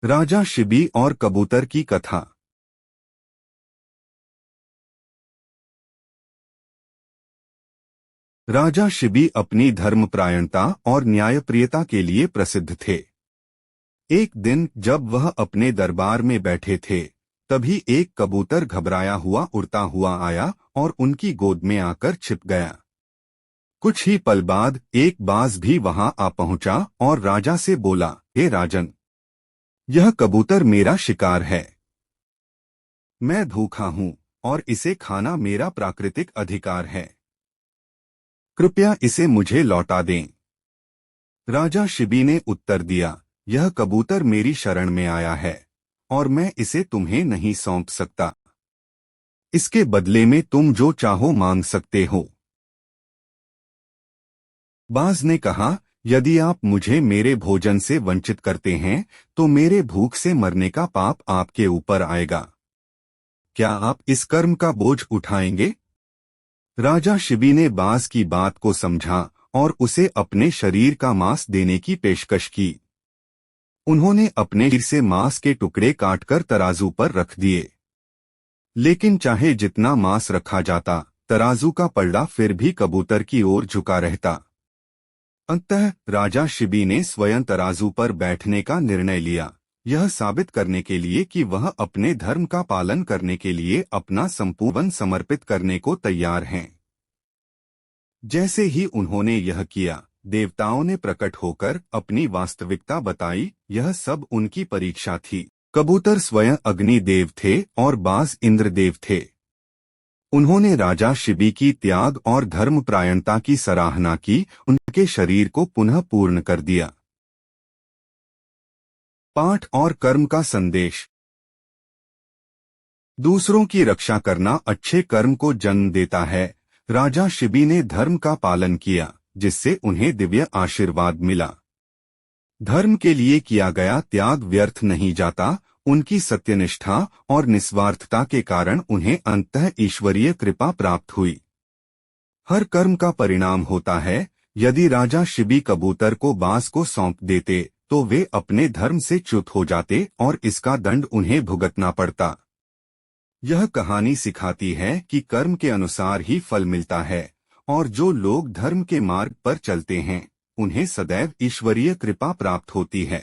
राजा शिबी और कबूतर की कथा। राजा शिबी अपनी धर्मपरायणता और न्यायप्रियता के लिए प्रसिद्ध थे। एक दिन जब वह अपने दरबार में बैठे थे, तभी एक कबूतर घबराया हुआ उड़ता हुआ आया और उनकी गोद में आकर छिप गया। कुछ ही पल बाद एक बाज भी वहां आ पहुंचा और राजा से बोला, हे राजन, यह कबूतर मेरा शिकार है। मैं भूखा हूं और इसे खाना मेरा प्राकृतिक अधिकार है। कृपया इसे मुझे लौटा दें। राजा शिबी ने उत्तर दिया, यह कबूतर मेरी शरण में आया है और मैं इसे तुम्हें नहीं सौंप सकता। इसके बदले में तुम जो चाहो मांग सकते हो। बाज ने कहा, यदि आप मुझे मेरे भोजन से वंचित करते हैं तो मेरे भूख से मरने का पाप आपके ऊपर आएगा। क्या आप इस कर्म का बोझ उठाएंगे? राजा शिबी ने बाज की बात को समझा और उसे अपने शरीर का मांस देने की पेशकश की। उन्होंने अपने सिर से मांस के टुकड़े काटकर तराजू पर रख दिए। लेकिन चाहे जितना मांस रखा जाता, तराजू का पलड़ा फिर भी कबूतर की ओर झुका रहता। अंततः राजा शिबी ने स्वयं तराजू पर बैठने का निर्णय लिया, यह साबित करने के लिए कि वह अपने धर्म का पालन करने के लिए अपना संपूर्ण समर्पित करने को तैयार हैं। जैसे ही उन्होंने यह किया, देवताओं ने प्रकट होकर अपनी वास्तविकता बताई। यह सब उनकी परीक्षा थी। कबूतर स्वयं अग्नि देव थे और बाज इंद्रदेव थे। उन्होंने राजा शिबी की त्याग और धर्मपरायणता की सराहना की, उनके शरीर को पुनः पूर्ण कर दिया। पाठ और कर्म का संदेश। दूसरों की रक्षा करना अच्छे कर्म को जन्म देता है। राजा शिबी ने धर्म का पालन किया, जिससे उन्हें दिव्य आशीर्वाद मिला। धर्म के लिए किया गया त्याग व्यर्थ नहीं जाता। उनकी सत्यनिष्ठा और निस्वार्थता के कारण उन्हें अंततः ईश्वरीय कृपा प्राप्त हुई। हर कर्म का परिणाम होता है। यदि राजा शिबी कबूतर को बाज को सौंप देते तो वे अपने धर्म से च्युत हो जाते और इसका दंड उन्हें भुगतना पड़ता। यह कहानी सिखाती है कि कर्म के अनुसार ही फल मिलता है और जो लोग धर्म के मार्ग पर चलते हैं, उन्हें सदैव ईश्वरीय कृपा प्राप्त होती है।